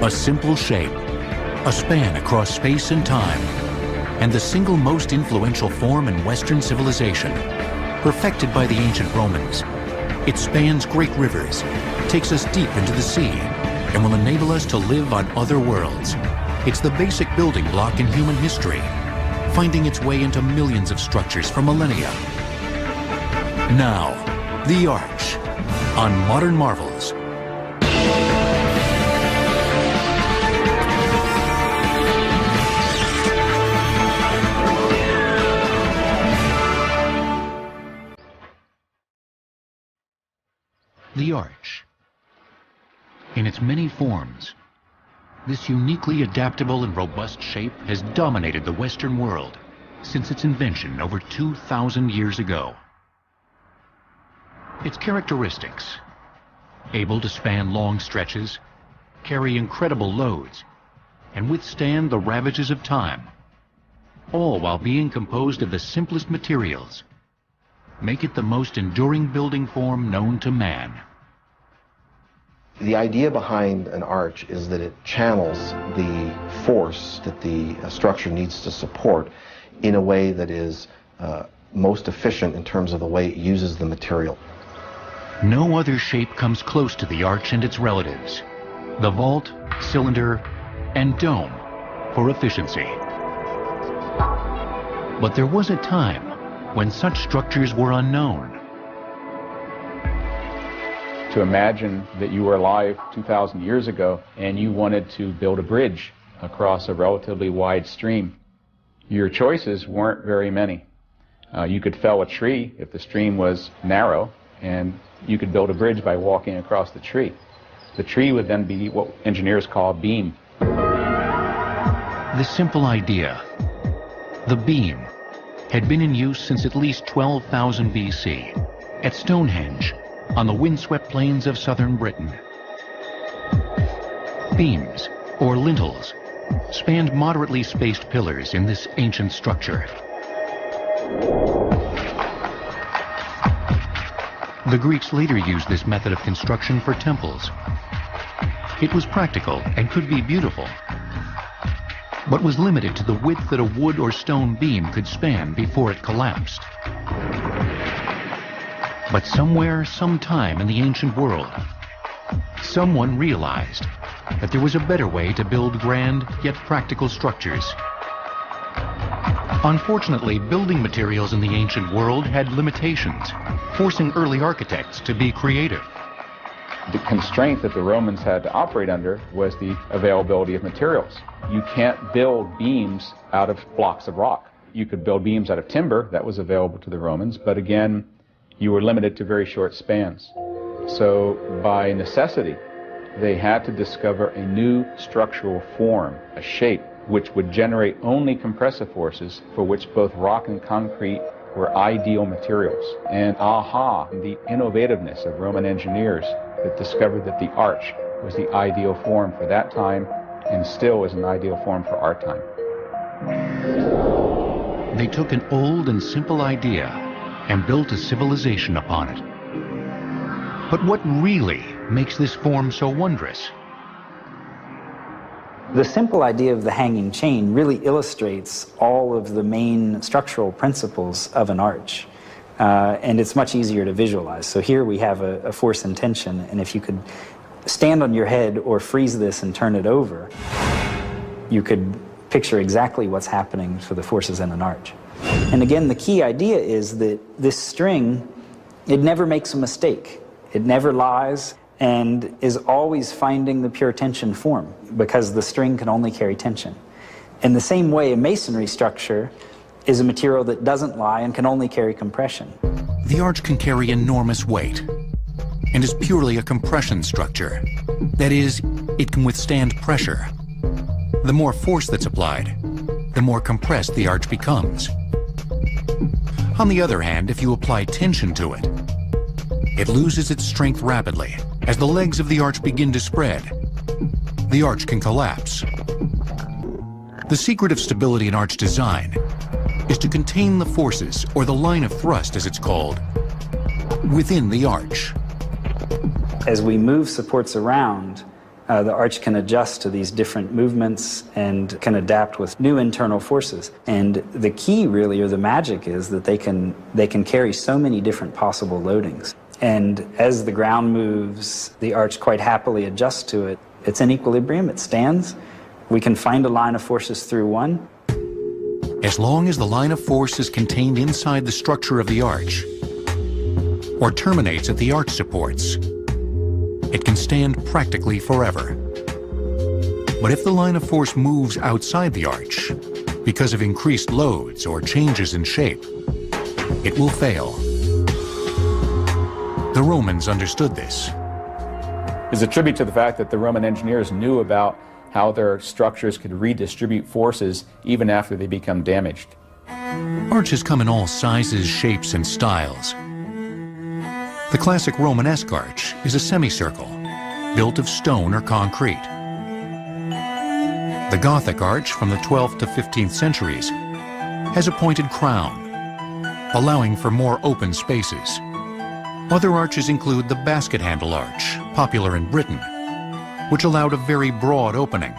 A simple shape, a span across space and time, and the single most influential form in Western civilization, perfected by the ancient Romans. It spans great rivers, takes us deep into the sea, and will enable us to live on other worlds. It's the basic building block in human history, finding its way into millions of structures for millennia. Now, the Arch, on Modern Marvels. The Arch. In its many forms, this uniquely adaptable and robust shape has dominated the Western world since its invention over 2,000 years ago. Its characteristics: able to span long stretches, carry incredible loads, and withstand the ravages of time, all while being composed of the simplest materials, make it the most enduring building form known to man. The idea behind an arch is that it channels the force that the structure needs to support in a way that is most efficient in terms of the way it uses the material. No other shape comes close to the arch and its relatives, the vault, cylinder, and dome, for efficiency. But there was a time when such structures were unknown. To imagine that you were alive 2,000 years ago and you wanted to build a bridge across a relatively wide stream. Your choices weren't very many. You could fell a tree if the stream was narrow, and you could build a bridge by walking across the tree. The tree would then be what engineers call a beam. The simple idea, the beam, had been in use since at least 12,000 BC at Stonehenge, on the windswept plains of southern Britain. Beams, or lintels, spanned moderately spaced pillars in this ancient structure. The Greeks later used this method of construction for temples. It was practical and could be beautiful, but was limited to the width that a wood or stone beam could span before it collapsed. But somewhere, sometime in the ancient world, someone realized that there was a better way to build grand yet practical structures. Unfortunately, building materials in the ancient world had limitations, forcing early architects to be creative. The constraint that the Romans had to operate under was the availability of materials. You can't build beams out of blocks of rock. You could build beams out of timber, that was available to the Romans, but again, you were limited to very short spans. So by necessity, they had to discover a new structural form, a shape, which would generate only compressive forces for which both rock and concrete were ideal materials. And aha, the innovativeness of Roman engineers that discovered that the arch was the ideal form for that time and still is an ideal form for our time. They took an old and simple idea and built a civilization upon it. But what really makes this form so wondrous? The simple idea of the hanging chain really illustrates all of the main structural principles of an arch. And it's much easier to visualize. So here we have a force and tension, and if you could stand on your head or freeze this and turn it over, you could picture exactly what's happening for the forces in an arch. And again, the key idea is that this string, it never makes a mistake. It never lies and is always finding the pure tension form because the string can only carry tension. In the same way, a masonry structure is a material that doesn't lie and can only carry compression. The arch can carry enormous weight and is purely a compression structure. That is, it can withstand pressure. The more force that's applied, the more compressed the arch becomes. On the other hand, if you apply tension to it, it loses its strength rapidly. As the legs of the arch begin to spread, the arch can collapse. The secret of stability in arch design is to contain the forces, or the line of thrust as it's called, within the arch. As we move supports around, The arch can adjust to these different movements and can adapt with new internal forces. And the key, really, or the magic, is that they can carry so many different possible loadings. And as the ground moves, the arch quite happily adjusts to it. It's in equilibrium, it stands. We can find a line of forces through one. As long as the line of force is contained inside the structure of the arch, or terminates at the arch supports, it can stand practically forever. But if the line of force moves outside the arch, because of increased loads or changes in shape, it will fail. The Romans understood this. It's a tribute to the fact that the Roman engineers knew about how their structures could redistribute forces even after they become damaged. Arches come in all sizes, shapes, and styles. The classic Romanesque arch is a semicircle, built of stone or concrete. The Gothic arch from the 12th to 15th centuries has a pointed crown, allowing for more open spaces. Other arches include the basket handle arch, popular in Britain, which allowed a very broad opening.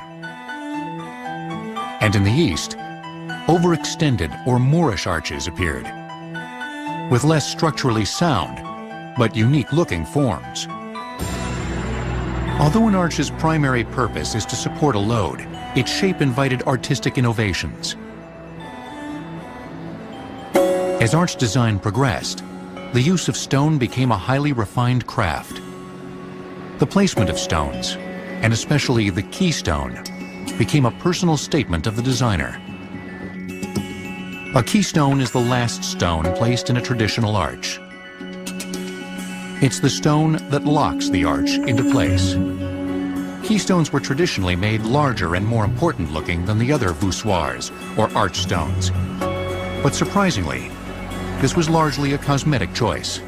And in the East, overextended or Moorish arches appeared, with less structurally sound, but unique-looking forms. Although an arch's primary purpose is to support a load, its shape invited artistic innovations. As arch design progressed, the use of stone became a highly refined craft. The placement of stones, and especially the keystone, became a personal statement of the designer. A keystone is the last stone placed in a traditional arch. It's the stone that locks the arch into place. Keystones were traditionally made larger and more important looking than the other voussoirs, or arch stones. But surprisingly, this was largely a cosmetic choice.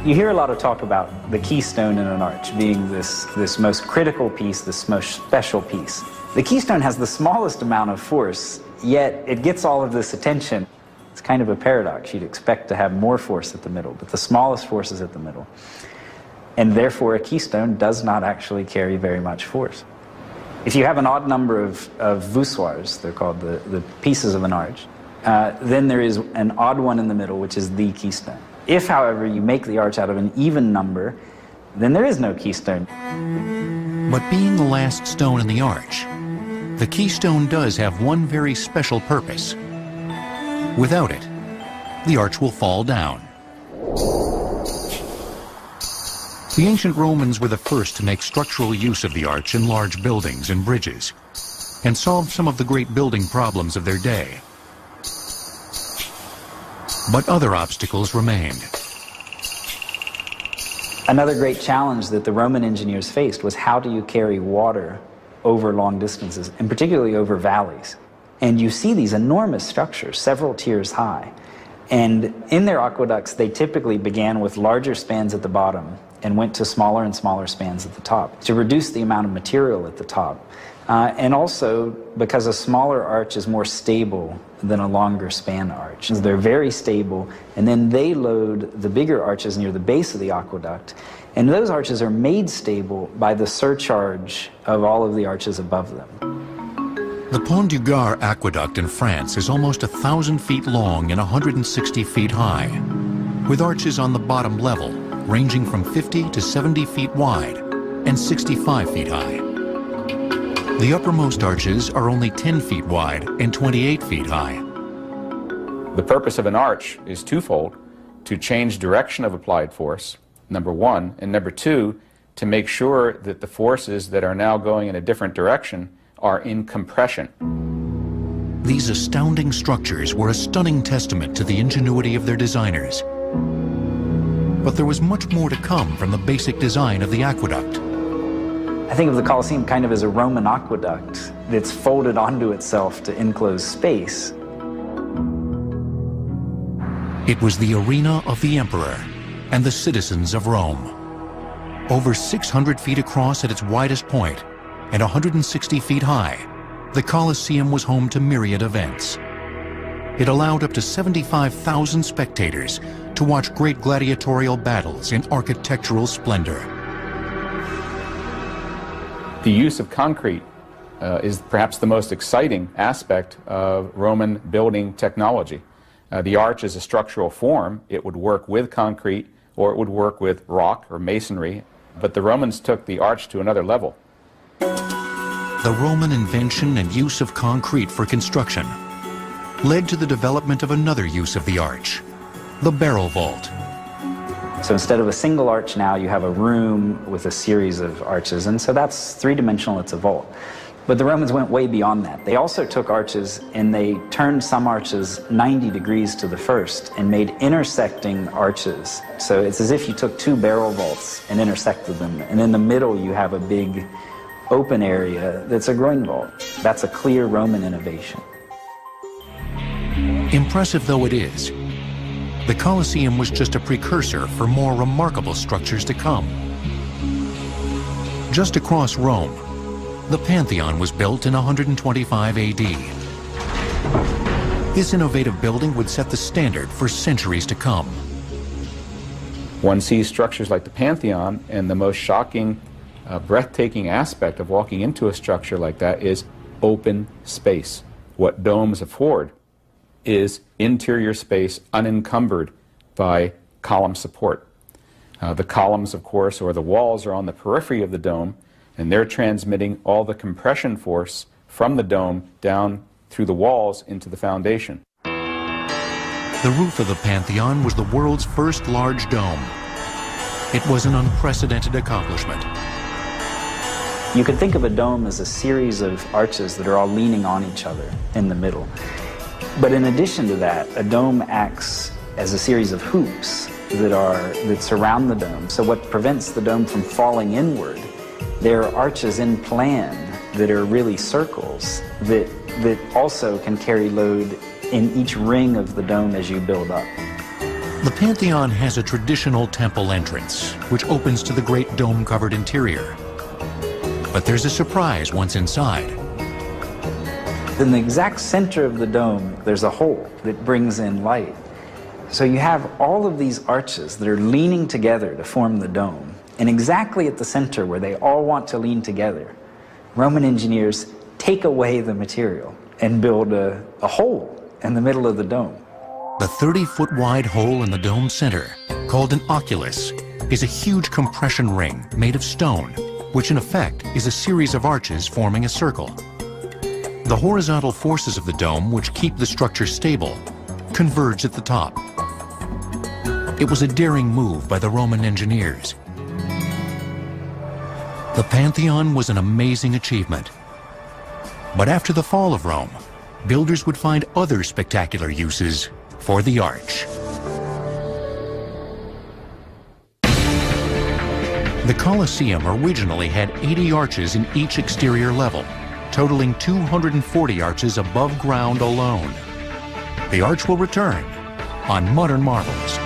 You hear a lot of talk about the keystone in an arch being this most critical piece, this most special piece. The keystone has the smallest amount of force, yet it gets all of this attention. It's kind of a paradox. You'd expect to have more force at the middle, but the smallest force is at the middle. And therefore, a keystone does not actually carry very much force. If you have an odd number of voussoirs, they're called the pieces of an arch, then there is an odd one in the middle, which is the keystone. If, however, you make the arch out of an even number, then there is no keystone. But being the last stone in the arch, the keystone does have one very special purpose. Without it, the arch will fall down. The ancient Romans were the first to make structural use of the arch in large buildings and bridges, and solved some of the great building problems of their day. But other obstacles remained. Another great challenge that the Roman engineers faced was how do you carry water over long distances, and particularly over valleys. And you see these enormous structures, several tiers high. And in their aqueducts, they typically began with larger spans at the bottom and went to smaller and smaller spans at the top to reduce the amount of material at the top. And also because a smaller arch is more stable than a longer span arch. They're very stable, and then they load the bigger arches near the base of the aqueduct. And those arches are made stable by the surcharge of all of the arches above them. The Pont du Gard aqueduct in France is almost 1,000 feet long and 160 feet high, with arches on the bottom level ranging from 50 to 70 feet wide and 65 feet high. The uppermost arches are only 10 feet wide and 28 feet high. The purpose of an arch is twofold: to change direction of applied force, number one, and number two, to make sure that the forces that are now going in a different direction are in compression. These astounding structures were a stunning testament to the ingenuity of their designers. But there was much more to come from the basic design of the aqueduct. I think of the Colosseum kind of as a Roman aqueduct that's folded onto itself to enclose space. It was the arena of the emperor and the citizens of Rome. Over 600 feet across at its widest point and 160 feet high, the Colosseum was home to myriad events. It allowed up to 75,000 spectators to watch great gladiatorial battles in architectural splendor. The use of concrete is perhaps the most exciting aspect of Roman building technology. The arch is a structural form. It would work with concrete or it would work with rock or masonry, but the Romans took the arch to another level. The Roman invention and use of concrete for construction led to the development of another use of the arch, the barrel vault. So instead of a single arch now, you have a room with a series of arches, and so that's three-dimensional, it's a vault. But the Romans went way beyond that. They also took arches and they turned some arches 90 degrees to the first and made intersecting arches. So it's as if you took two barrel vaults and intersected them, and in the middle you have a big open area that's a groin vault. That's a clear Roman innovation. Impressive though it is, the Colosseum was just a precursor for more remarkable structures to come. Just across Rome, the Pantheon was built in 125 AD. This innovative building would set the standard for centuries to come. One sees structures like the Pantheon, and the most shocking, breathtaking aspect of walking into a structure like that is open space. What domes afford is interior space unencumbered by column support. The columns, of course, or the walls are on the periphery of the dome, and they're transmitting all the compression force from the dome down through the walls into the foundation. The roof of the Pantheon was the world's first large dome. It was an unprecedented accomplishment. You could think of a dome as a series of arches that are all leaning on each other in the middle. But in addition to that, a dome acts as a series of hoops that surround the dome. So what prevents the dome from falling inward, there are arches in plan that are really circles that also can carry load in each ring of the dome as you build up. The Pantheon has a traditional temple entrance, which opens to the great dome-covered interior. But there's a surprise once inside. In the exact center of the dome, there's a hole that brings in light. So you have all of these arches that are leaning together to form the dome. And exactly at the center, where they all want to lean together, Roman engineers take away the material and build a hole in the middle of the dome. The 30-foot wide hole in the dome center, called an oculus, is a huge compression ring made of stone, which in effect is a series of arches forming a circle. The horizontal forces of the dome, which keep the structure stable, converge at the top. It was a daring move by the Roman engineers. The Pantheon was an amazing achievement. But after the fall of Rome, builders would find other spectacular uses for the arch. The Colosseum originally had 80 arches in each exterior level, totaling 240 arches above ground alone. The arch will return on Modern Marvels.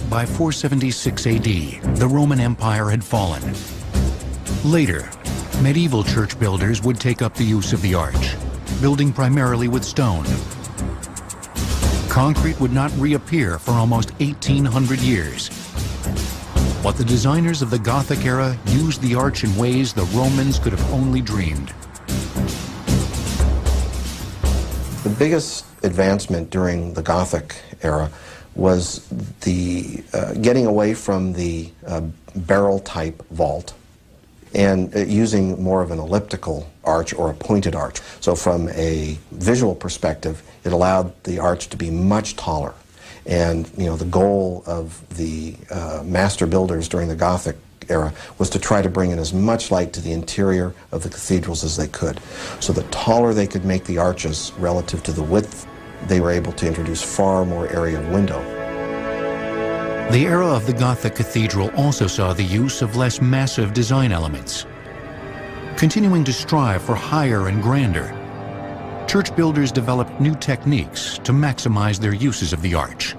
By 476 AD, the Roman Empire had fallen. Later, medieval church builders would take up the use of the arch, building primarily with stone. Concrete would not reappear for almost 1,800 years. But the designers of the Gothic era used the arch in ways the Romans could have only dreamed. The biggest advancement during the Gothic era was the getting away from the barrel-type vault and using more of an elliptical arch or a pointed arch. So from a visual perspective, it allowed the arch to be much taller. And the goal of the master builders during the Gothic era was to try to bring in as much light to the interior of the cathedrals as they could. So the taller they could make the arches relative to the width, they were able to introduce far more area of window. The era of the Gothic cathedral also saw the use of less massive design elements. Continuing to strive for higher and grander, church builders developed new techniques to maximize their uses of the arch.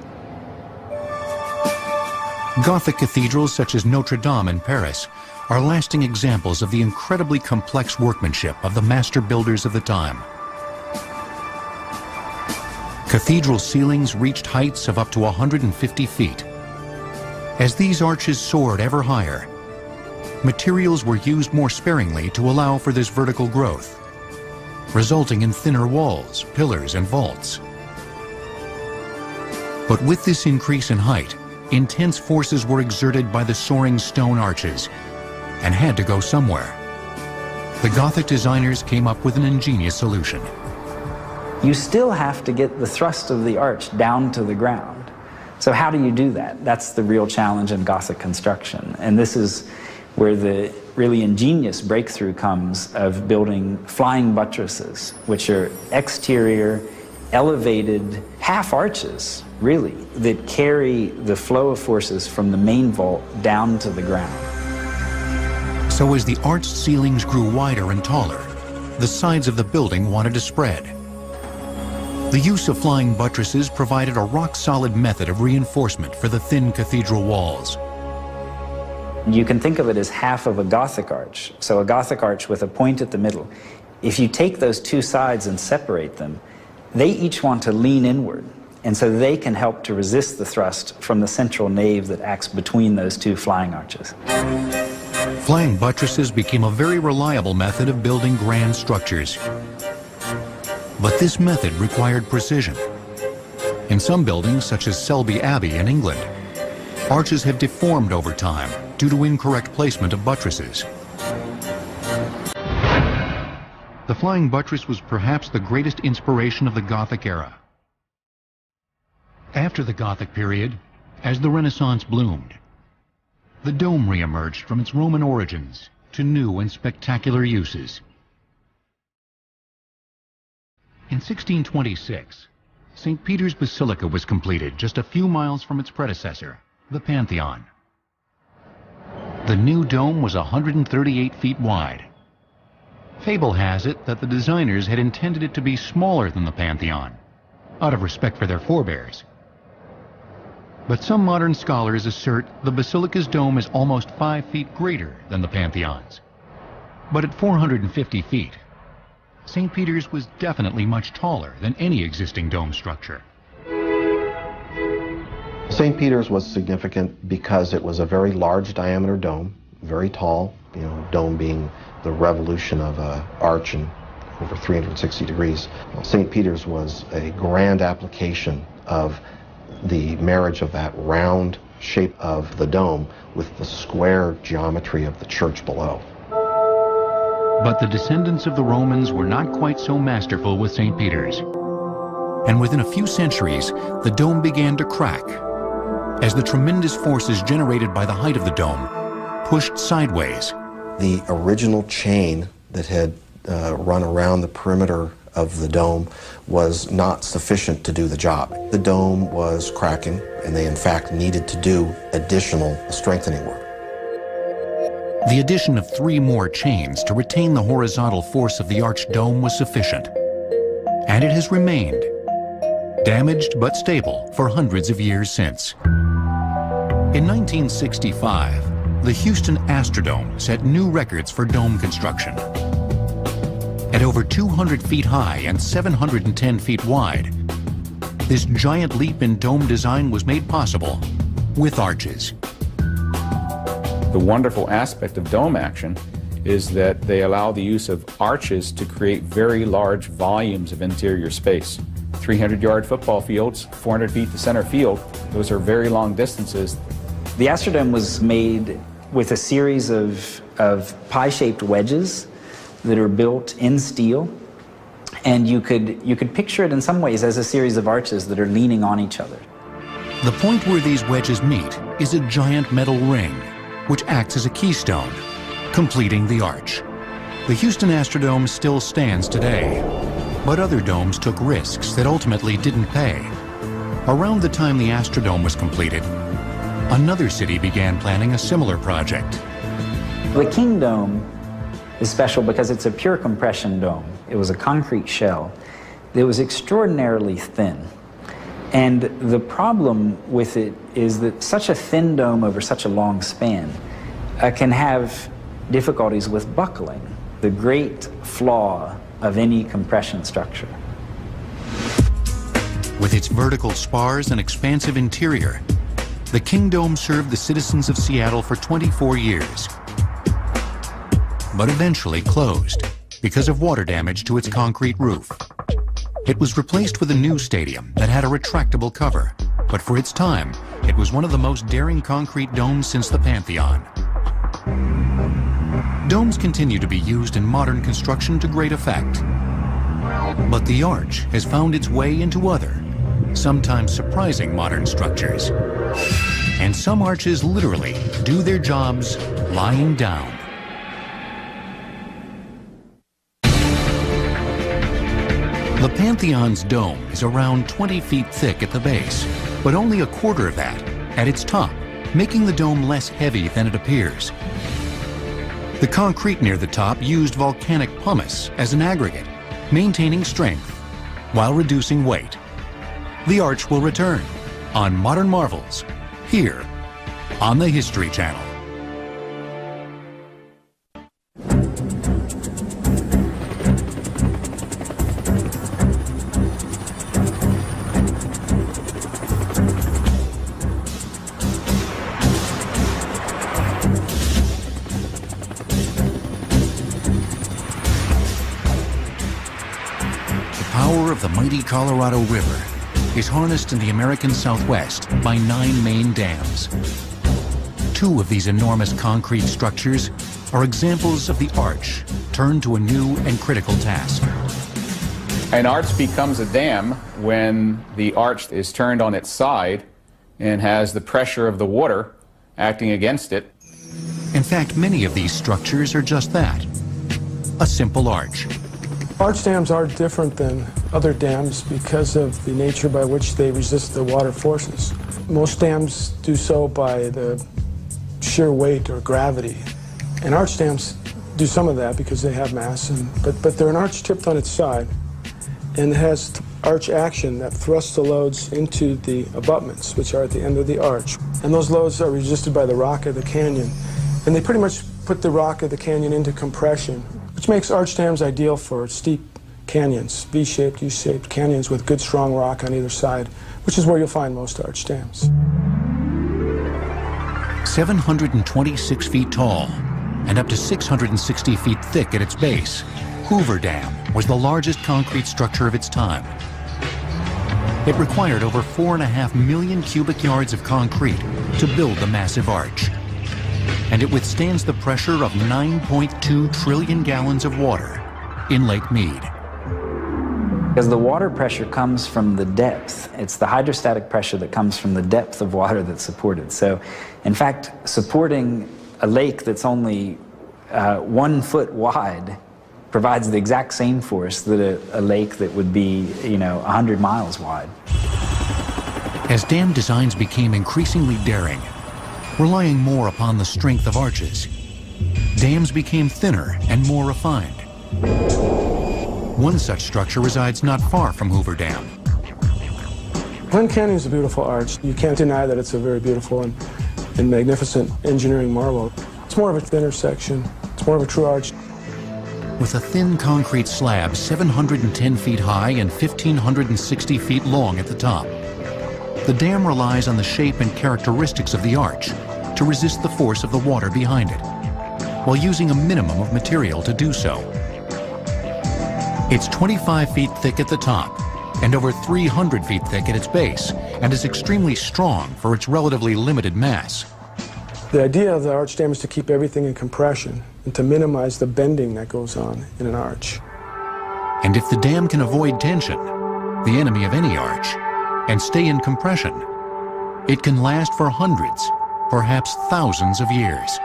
Gothic cathedrals such as Notre Dame in Paris are lasting examples of the incredibly complex workmanship of the master builders of the time. Cathedral ceilings reached heights of up to 150 feet. As these arches soared ever higher, materials were used more sparingly to allow for this vertical growth, resulting in thinner walls, pillars, and vaults. But with this increase in height, intense forces were exerted by the soaring stone arches and had to go somewhere. The Gothic designers came up with an ingenious solution. You still have to get the thrust of the arch down to the ground. So how do you do that? That's the real challenge in Gothic construction. And this is where the really ingenious breakthrough comes of building flying buttresses, which are exterior, elevated half arches, really, that carry the flow of forces from the main vault down to the ground. So as the arched ceilings grew wider and taller, the sides of the building wanted to spread. The use of flying buttresses provided a rock-solid method of reinforcement for the thin cathedral walls. You can think of it as half of a Gothic arch. So a Gothic arch with a point at the middle. If you take those two sides and separate them, they each want to lean inward. And so they can help to resist the thrust from the central nave that acts between those two flying arches. Flying buttresses became a very reliable method of building grand structures. But this method required precision. In some buildings, such as Selby Abbey in England, arches have deformed over time due to incorrect placement of buttresses. The flying buttress was perhaps the greatest inspiration of the Gothic era. After the Gothic period, as the Renaissance bloomed, the dome re-emerged from its Roman origins to new and spectacular uses. In 1626, St. Peter's Basilica was completed just a few miles from its predecessor, the Pantheon. The new dome was 138 feet wide. Fable has it that the designers had intended it to be smaller than the Pantheon, out of respect for their forebears. But some modern scholars assert the Basilica's dome is almost 5 feet greater than the Pantheon's. But at 450 feet, St. Peter's was definitely much taller than any existing dome structure. St. Peter's was significant because it was a very large diameter dome, very tall, dome being the revolution of an arch in over 360 degrees. St. Peter's was a grand application of the marriage of that round shape of the dome with the square geometry of the church below. But the descendants of the Romans were not quite so masterful with St. Peter's. And within a few centuries, the dome began to crack as the tremendous forces generated by the height of the dome pushed sideways. The original chain that had run around the perimeter of the dome was not sufficient to do the job. The dome was cracking, and they in fact needed to do additional strengthening work. The addition of 3 more chains to retain the horizontal force of the arched dome was sufficient, and it has remained, damaged but stable for hundreds of years since. In 1965, the Houston Astrodome set new records for dome construction. At over 200 feet high and 710 feet wide, this giant leap in dome design was made possible with arches. The wonderful aspect of dome action is that they allow the use of arches to create very large volumes of interior space. 300-yard football fields, 400 feet to center field, those are very long distances. The Astrodome was made with a series of pie-shaped wedges that are built in steel, and you could picture it in some ways as a series of arches that are leaning on each other. The point where these wedges meet is a giant metal ring, which acts as a keystone, completing the arch. The Houston Astrodome still stands today, but other domes took risks that ultimately didn't pay. Around the time the Astrodome was completed, another city began planning a similar project. The King Dome is special because it's a pure compression dome. It was a concrete shell that was extraordinarily thin. And the problem with it is that such a thin dome over such a long span can have difficulties with buckling, the great flaw of any compression structure. With its vertical spars and expansive interior, the King Dome served the citizens of Seattle for 24 years, but eventually closed because of water damage to its concrete roof. It was replaced with a new stadium that had a retractable cover, but for its time, it was one of the most daring concrete domes since the Pantheon. Domes continue to be used in modern construction to great effect, but the arch has found its way into other, sometimes surprising modern structures. And some arches literally do their jobs lying down. The Pantheon's dome is around 20 feet thick at the base, but only a quarter of that at its top, making the dome less heavy than it appears. The concrete near the top used volcanic pumice as an aggregate, maintaining strength while reducing weight. The arch will return on Modern Marvels, here on the History Channel. The mighty Colorado River is harnessed in the American Southwest by 9 main dams. 2 of these enormous concrete structures are examples of the arch turned to a new and critical task. An arch becomes a dam when the arch is turned on its side and has the pressure of the water acting against it. In fact, many of these structures are just that, a simple arch. Arch dams are different than other dams because of the nature by which they resist the water forces. Most dams do so by the sheer weight or gravity. And arch dams do some of that because they have mass, but they're an arch tipped on its side, and it has arch action that thrusts the loads into the abutments, which are at the end of the arch. And those loads are resisted by the rock of the canyon. And they pretty much put the rock of the canyon into compression, which makes arch dams ideal for steep canyons, V-shaped, U-shaped canyons with good strong rock on either side, which is where you'll find most arch dams. 726 feet tall and up to 660 feet thick at its base, Hoover Dam was the largest concrete structure of its time. It required over 4.5 million cubic yards of concrete to build the massive arch. And it withstands the pressure of 9.2 trillion gallons of water in Lake Mead. Because the water pressure comes from the depth. It's the hydrostatic pressure that comes from the depth of water that's supported. So, in fact, supporting a lake that's only 1 foot wide provides the exact same force that a lake that would be, 100 miles wide. As dam designs became increasingly daring, relying more upon the strength of arches, dams became thinner and more refined. One such structure resides not far from Hoover Dam. Glen Canyon is a beautiful arch. You can't deny that it's a very beautiful and magnificent engineering marvel. It's more of a thinner section. It's more of a true arch. With a thin concrete slab 710 feet high and 1,560 feet long at the top, the dam relies on the shape and characteristics of the arch to resist the force of the water behind it, while using a minimum of material to do so. It's 25 feet thick at the top and over 300 feet thick at its base, and is extremely strong for its relatively limited mass. The idea of the arch dam is to keep everything in compression and to minimize the bending that goes on in an arch. And if the dam can avoid tension, the enemy of any arch, and stay in compression, it can last for hundreds, perhaps thousands of years.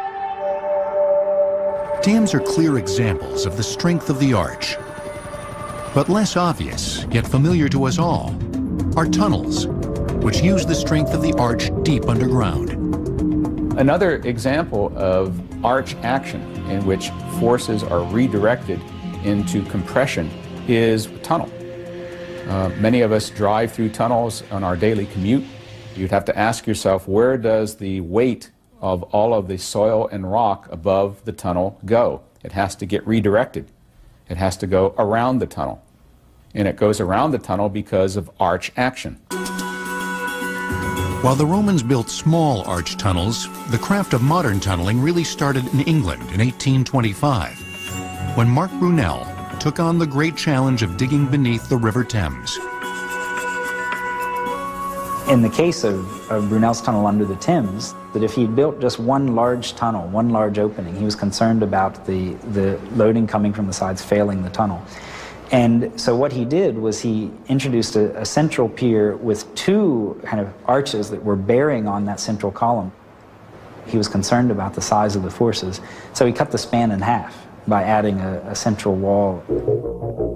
Dams are clear examples of the strength of the arch. But less obvious, yet familiar to us all, are tunnels, which use the strength of the arch deep underground. Another example of arch action in which forces are redirected into compression is a tunnel. Many of us drive through tunnels on our daily commute. You'd have to ask yourself, where does the weight of all of the soil and rock above the tunnel go? It has to get redirected. It has to go around the tunnel. and it goes around the tunnel because of arch action. While the Romans built small arch tunnels, the craft of modern tunneling really started in England in 1825, when Mark Brunel took on the great challenge of digging beneath the River Thames. In the case of Brunel's tunnel under the Thames, that if he'd built just one large tunnel, one large opening, he was concerned about the loading coming from the sides failing the tunnel. And so what he did was he introduced a central pier with two kind of arches that were bearing on that central column. He was concerned about the size of the forces, so he cut the span in half by adding a central wall.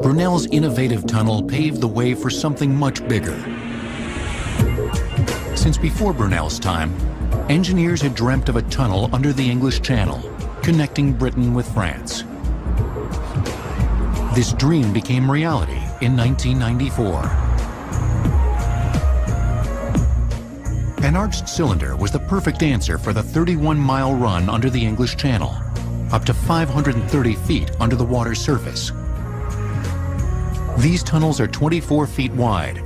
Brunel's innovative tunnel paved the way for something much bigger. Since before Brunel's time, engineers had dreamt of a tunnel under the English Channel, connecting Britain with France. This dream became reality in 1994. An arched cylinder was the perfect answer for the 31-mile run under the English Channel, up to 530 feet under the water's surface. These tunnels are 24 feet wide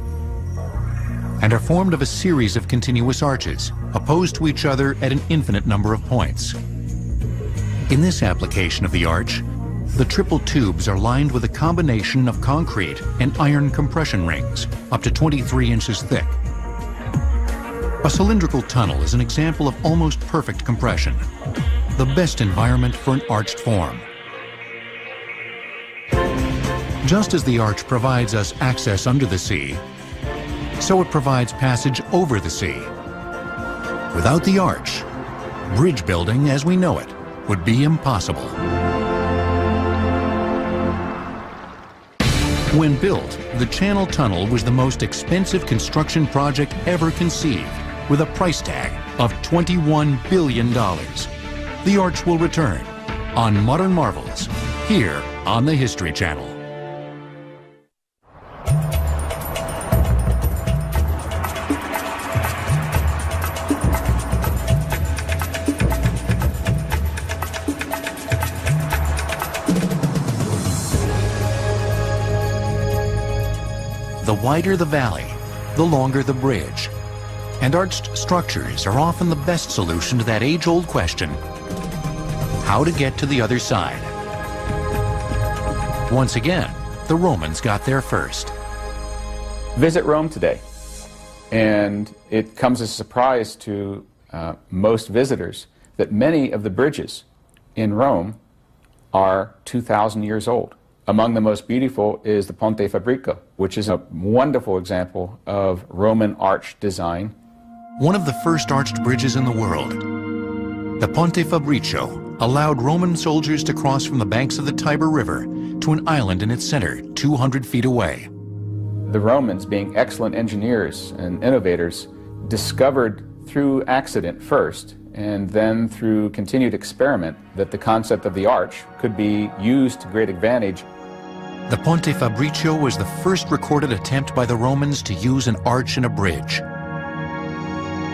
and are formed of a series of continuous arches, opposed to each other at an infinite number of points. In this application of the arch, the triple tubes are lined with a combination of concrete and iron compression rings, up to 23 inches thick. A cylindrical tunnel is an example of almost perfect compression, the best environment for an arched form. Just as the arch provides us access under the sea, so it provides passage over the sea. Without the arch, bridge building as we know it would be impossible. When built, the Channel Tunnel was the most expensive construction project ever conceived, with a price tag of $21 billion. The arch will return on Modern Marvels, here on the History Channel. The wider the valley, the longer the bridge. And arched structures are often the best solution to that age-old question, how to get to the other side. Once again, the Romans got there first. Visit Rome today, and it comes as a surprise to most visitors that many of the bridges in Rome are 2,000 years old. Among the most beautiful is the Ponte Fabrico, which is a wonderful example of Roman arch design. One of the first arched bridges in the world, the Ponte Fabricio allowed Roman soldiers to cross from the banks of the Tiber River to an island in its center, 200 feet away. The Romans, being excellent engineers and innovators, discovered through accident first, and then through continued experiment, that the concept of the arch could be used to great advantage. The Ponte Fabricio was the first recorded attempt by the Romans to use an arch in a bridge.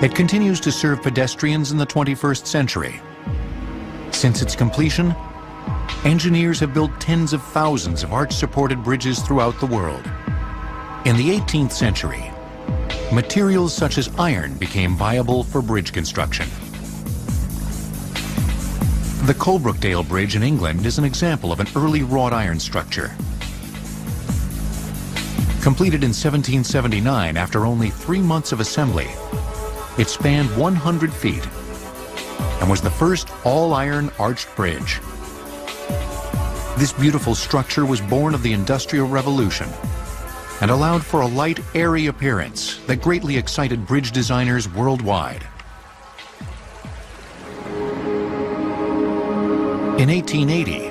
It continues to serve pedestrians in the 21st century. Since its completion, engineers have built tens of thousands of arch-supported bridges throughout the world. In the 18th century, materials such as iron became viable for bridge construction. The Coalbrookdale Bridge in England is an example of an early wrought iron structure. Completed in 1779 after only 3 months of assembly, it spanned 100 feet and was the first all-iron arched bridge. This beautiful structure was born of the Industrial Revolution and allowed for a light, airy appearance that greatly excited bridge designers worldwide. In 1880,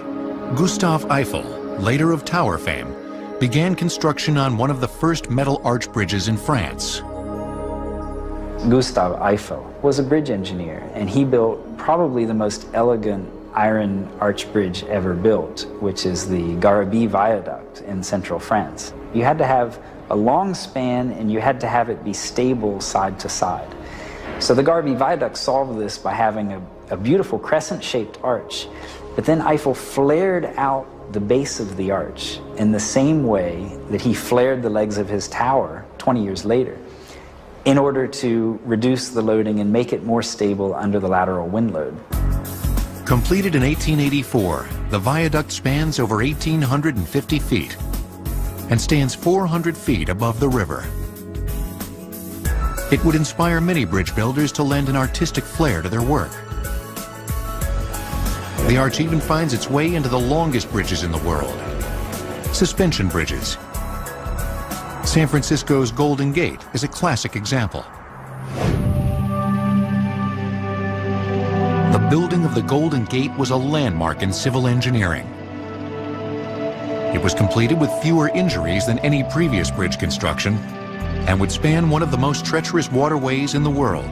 Gustave Eiffel, later of tower fame, began construction on one of the first metal arch bridges in France. Gustave Eiffel was a bridge engineer, and he built probably the most elegant iron arch bridge ever built, which is the Garabie Viaduct in central France. You had to have a long span, and you had to have it be stable side to side. So the Garabie Viaduct solved this by having a beautiful crescent-shaped arch, but then Eiffel flared out the base of the arch in the same way that he flared the legs of his tower 20 years later in order to reduce the loading and make it more stable under the lateral wind load. Completed in 1884, the viaduct spans over 1,850 feet and stands 400 feet above the river. It would inspire many bridge builders to lend an artistic flair to their work. The arch even finds its way into the longest bridges in the world, suspension bridges. San Francisco's Golden Gate is a classic example. The building of the Golden Gate was a landmark in civil engineering. It was completed with fewer injuries than any previous bridge construction and would span one of the most treacherous waterways in the world.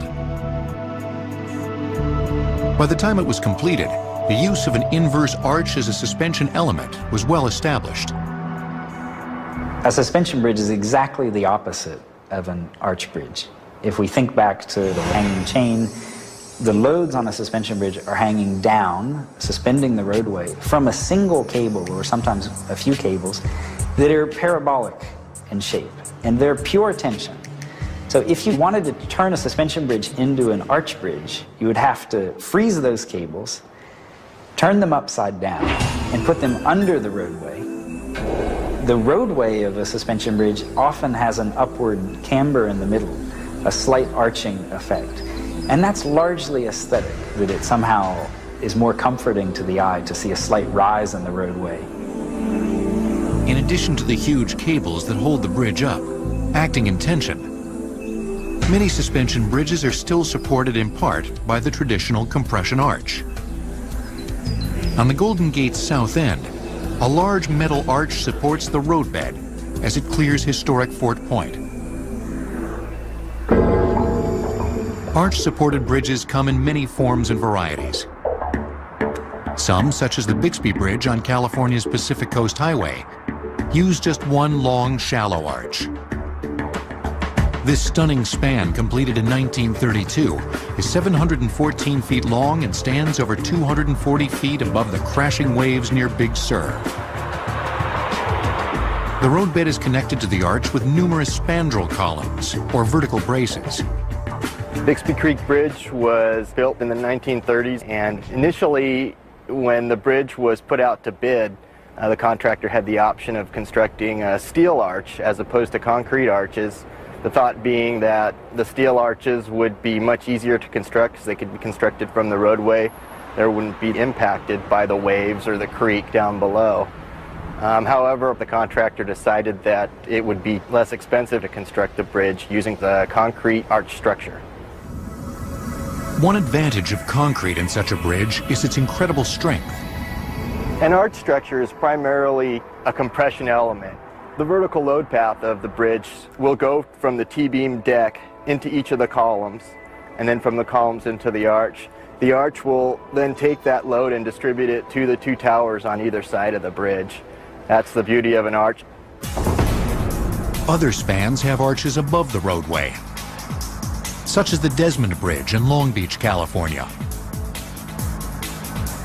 By the time it was completed, the use of an inverse arch as a suspension element was well established. A suspension bridge is exactly the opposite of an arch bridge. If we think back to the hanging chain, the loads on a suspension bridge are hanging down, suspending the roadway from a single cable or sometimes a few cables that are parabolic in shape, and they're pure tension. So if you wanted to turn a suspension bridge into an arch bridge, you would have to freeze those cables, turn them upside down, and put them under the roadway. The roadway of a suspension bridge often has an upward camber in the middle, a slight arching effect. And that's largely aesthetic, that it somehow is more comforting to the eye to see a slight rise in the roadway. In addition to the huge cables that hold the bridge up, acting in tension, many suspension bridges are still supported in part by the traditional compression arch. On the Golden Gate's south end, a large metal arch supports the roadbed as it clears historic Fort Point. Arch-supported bridges come in many forms and varieties. Some, such as the Bixby Bridge on California's Pacific Coast Highway, use just one long, shallow arch. This stunning span, completed in 1932, is 714 feet long and stands over 240 feet above the crashing waves near Big Sur. The roadbed is connected to the arch with numerous spandrel columns, or vertical braces. Bixby Creek Bridge was built in the 1930s, and initially, when the bridge was put out to bid, the contractor had the option of constructing a steel arch as opposed to concrete arches. The thought being that the steel arches would be much easier to construct because they could be constructed from the roadway. They wouldn't be impacted by the waves or the creek down below. However, the contractor decided that it would be less expensive to construct the bridge using the concrete arch structure. One advantage of concrete in such a bridge is its incredible strength. An arch structure is primarily a compression element. The vertical load path of the bridge will go from the T-beam deck into each of the columns, and then from the columns into the arch. The arch will then take that load and distribute it to the two towers on either side of the bridge. That's the beauty of an arch. Other spans have arches above the roadway, such as the Desmond Bridge in Long Beach, California.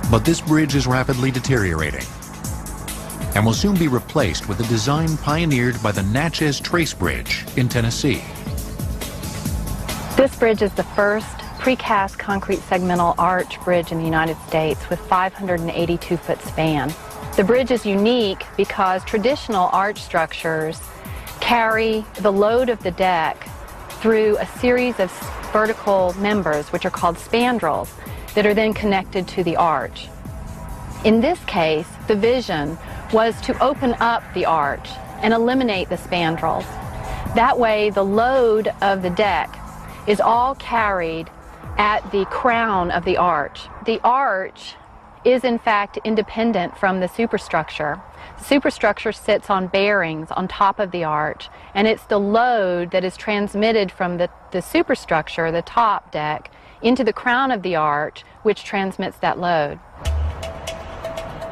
But this bridge is rapidly deteriorating and will soon be replaced with a design pioneered by the Natchez Trace Bridge in Tennessee. This bridge is the first precast concrete segmental arch bridge in the United States with 582-foot span. The bridge is unique because traditional arch structures carry the load of the deck through a series of vertical members, which are called spandrels, that are then connected to the arch. In this case, the vision was to open up the arch and eliminate the spandrels. That way, the load of the deck is all carried at the crown of the arch. The arch is in fact independent from the superstructure. The superstructure sits on bearings on top of the arch, and it's the load that is transmitted from the superstructure, the top deck, into the crown of the arch, which transmits that load.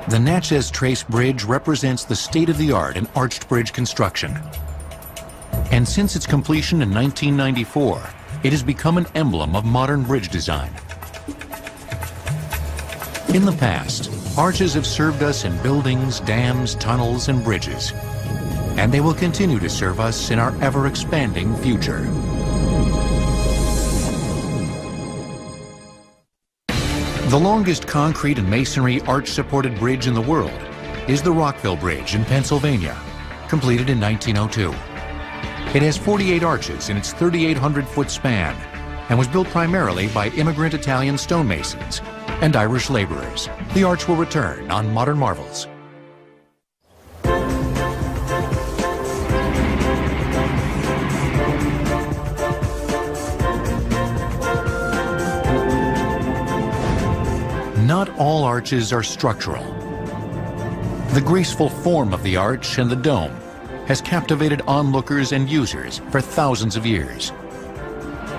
The Natchez Trace Bridge represents the state-of-the-art in arched bridge construction. And since its completion in 1994, it has become an emblem of modern bridge design. In the past, Arches have served us in buildings, dams, tunnels, and bridges, and they will continue to serve us in our ever-expanding future. The longest concrete and masonry arch-supported bridge in the world is the Rockville Bridge in Pennsylvania, completed in 1902. It has 48 arches in its 3,800-foot span and was built primarily by immigrant Italian stonemasons and Irish laborers. The arch will return on Modern Marvels. Not all arches are structural. The graceful form of the arch and the dome has captivated onlookers and users for thousands of years.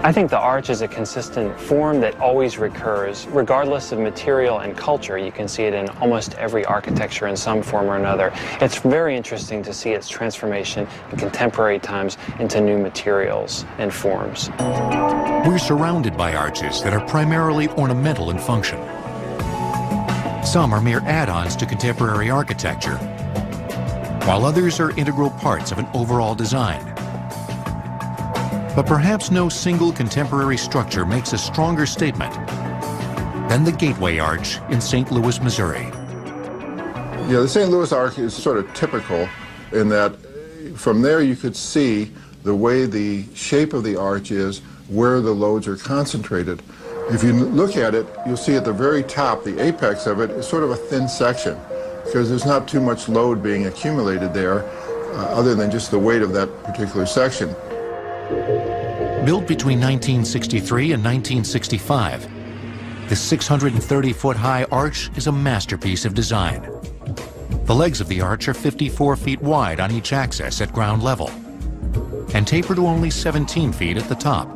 I think the arch is a consistent form that always recurs, regardless of material and culture. You can see it in almost every architecture in some form or another. It's very interesting to see its transformation in contemporary times into new materials and forms. We're surrounded by arches that are primarily ornamental in function. Some are mere add-ons to contemporary architecture, while others are integral parts of an overall design. But perhaps no single contemporary structure makes a stronger statement than the Gateway Arch in St. Louis, Missouri. Yeah, the St. Louis Arch is sort of typical in that from there you could see the way the shape of the arch is, where the loads are concentrated. If you look at it, you'll see at the very top, the apex of it is sort of a thin section because there's not too much load being accumulated there other than just the weight of that particular section. Built between 1963 and 1965, the 630-foot-high arch is a masterpiece of design. The legs of the arch are 54 feet wide on each axis at ground level and taper to only 17 feet at the top.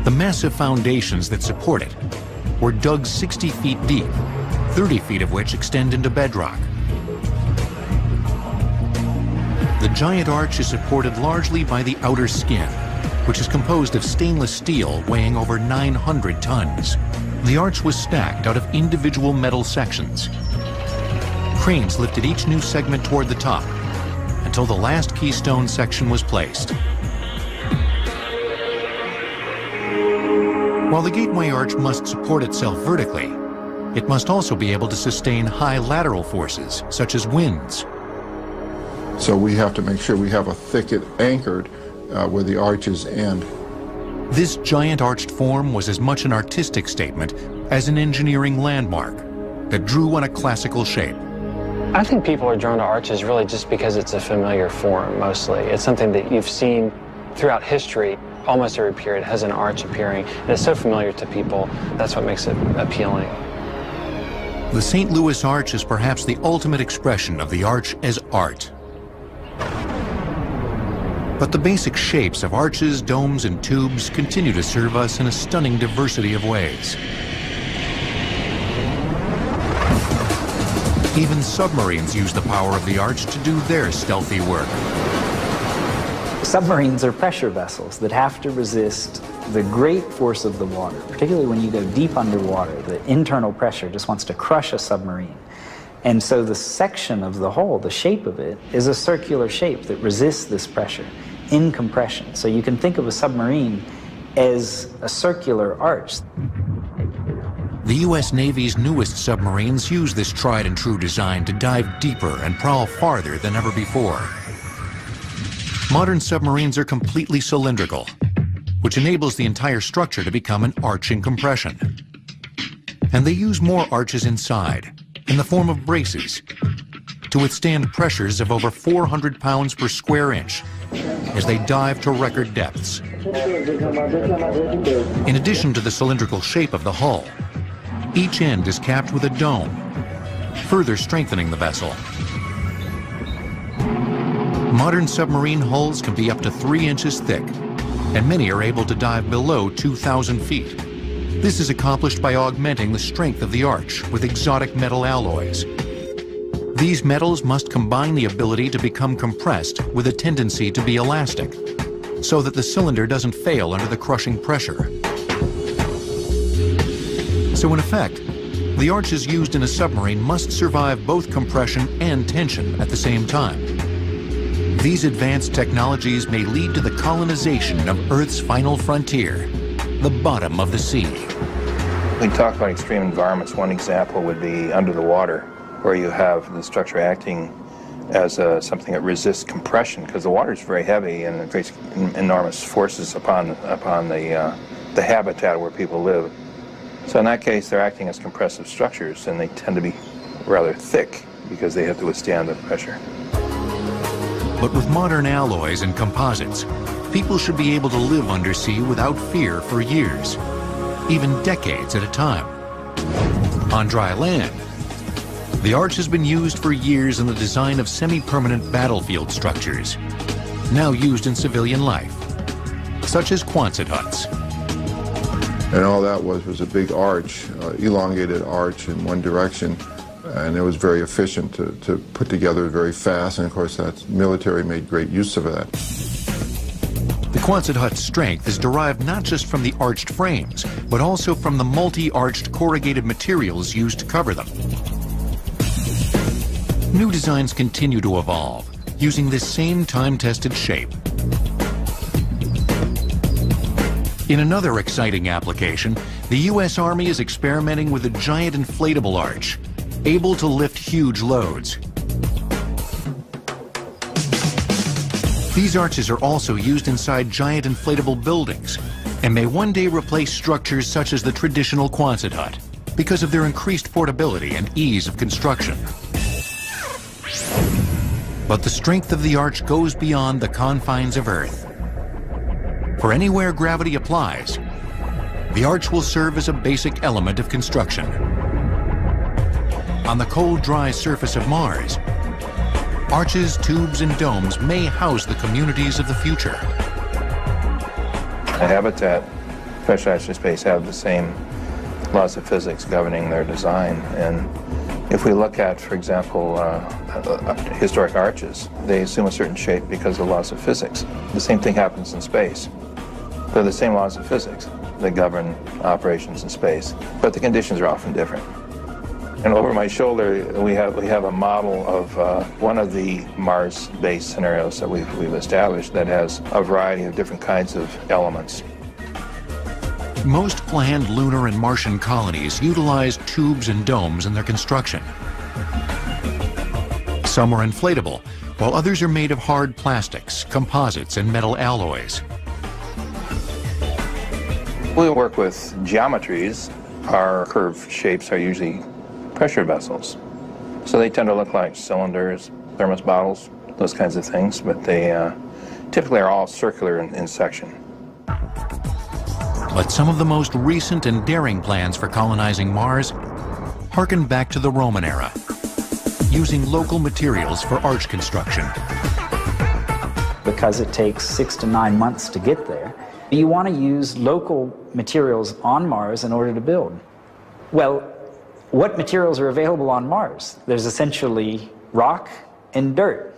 The massive foundations that support it were dug 60 feet deep, 30 feet of which extend into bedrock. The giant arch is supported largely by the outer skin, which is composed of stainless steel weighing over 900 tons. The arch was stacked out of individual metal sections. Cranes lifted each new segment toward the top until the last keystone section was placed. While the Gateway Arch must support itself vertically, it must also be able to sustain high lateral forces, such as winds. So we have to make sure we have a thicket anchored where the arches end. This giant arched form was as much an artistic statement as an engineering landmark that drew on a classical shape. I think people are drawn to arches really just because it's a familiar form, mostly. It's something that you've seen throughout history. Almost every period has an arch appearing, and it's so familiar to people, that's what makes it appealing. The St. Louis Arch is perhaps the ultimate expression of the arch as art. But the basic shapes of arches, domes, and tubes continue to serve us in a stunning diversity of ways. Even submarines use the power of the arch to do their stealthy work. Submarines are pressure vessels that have to resist the great force of the water, particularly when you go deep underwater. The internal pressure just wants to crush a submarine. And so the section of the hull, the shape of it, is a circular shape that resists this pressure in compression. So you can think of a submarine as a circular arch. The U.S. Navy's newest submarines use this tried and true design to dive deeper and prowl farther than ever before. Modern submarines are completely cylindrical, which enables the entire structure to become an arch in compression. And they use more arches inside, in the form of braces, to withstand pressures of over 400 pounds per square inch as they dive to record depths. In addition to the cylindrical shape of the hull, each end is capped with a dome, further strengthening the vessel. Modern submarine hulls can be up to 3 inches thick, and many are able to dive below 2,000 feet. This is accomplished by augmenting the strength of the arch with exotic metal alloys. These metals must combine the ability to become compressed with a tendency to be elastic, so that the cylinder doesn't fail under the crushing pressure. So in effect, The arches used in a submarine must survive both compression and tension at the same time. These advanced technologies may lead to the colonization of Earth's final frontier, the bottom of the sea. We talk about extreme environments. One example would be under the water, where you have the structure acting as something that resists compression, because the water is very heavy and it creates enormous forces upon the habitat where people live. So in that case, they're acting as compressive structures, and they tend to be rather thick because they have to withstand the pressure. But with modern alloys and composites, people should be able to live undersea without fear for years, even decades at a time. On dry land, the arch has been used for years in the design of semi-permanent battlefield structures, now used in civilian life, such as Quonset huts. And all that was a big arch, elongated arch in one direction, and it was very efficient to put together very fast, and of course that military made great use of that. The Quonset hut's strength is derived not just from the arched frames, but also from the multi-arched corrugated materials used to cover them. New designs continue to evolve, using this same time-tested shape. In another exciting application, the U.S. Army is experimenting with a giant inflatable arch, able to lift huge loads. These arches are also used inside giant inflatable buildings and may one day replace structures such as the traditional Quonset hut because of their increased portability and ease of construction. But the strength of the arch goes beyond the confines of Earth. For anywhere gravity applies, the arch will serve as a basic element of construction. On the cold, dry surface of Mars, arches, tubes, and domes may house the communities of the future. The habitat, pressurized space, have the same laws of physics governing their design. And if we look at, for example, historic arches, they assume a certain shape because of the laws of physics. The same thing happens in space. They're the same laws of physics that govern operations in space, but the conditions are often different. And over my shoulder, we have a model of one of the Mars-based scenarios that we've established that has a variety of different kinds of elements. Most planned lunar and Martian colonies utilize tubes and domes in their construction. Some are inflatable, while others are made of hard plastics, composites, and metal alloys. We work with geometries. Our curved shapes are usually pressure vessels. So they tend to look like cylinders, thermos bottles, those kinds of things, but they typically are all circular in section. But some of the most recent and daring plans for colonizing Mars harken back to the Roman era, using local materials for arch construction. Because it takes 6 to 9 months to get there, you want to use local materials on Mars in order to build. Well, what materials are available on Mars? There's essentially rock and dirt.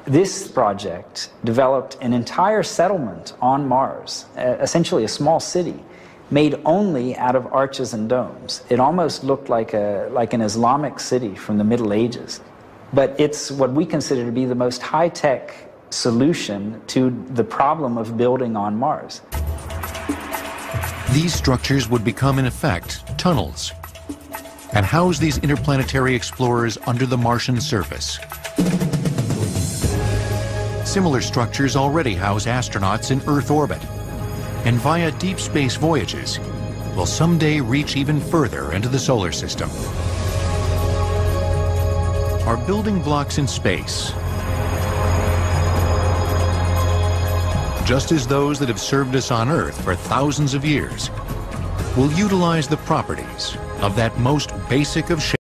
This project developed an entire settlement on Mars, essentially a small city, made only out of arches and domes. It almost looked like an Islamic city from the Middle Ages. But it's what we consider to be the most high-tech solution to the problem of building on Mars. These structures would become, in effect, tunnels, and house these interplanetary explorers under the Martian surface. Similar structures already house astronauts in Earth orbit, and via deep space voyages, will someday reach even further into the solar system. Our building blocks in space, just as those that have served us on Earth for thousands of years, will utilize the properties of that most basic of shapes.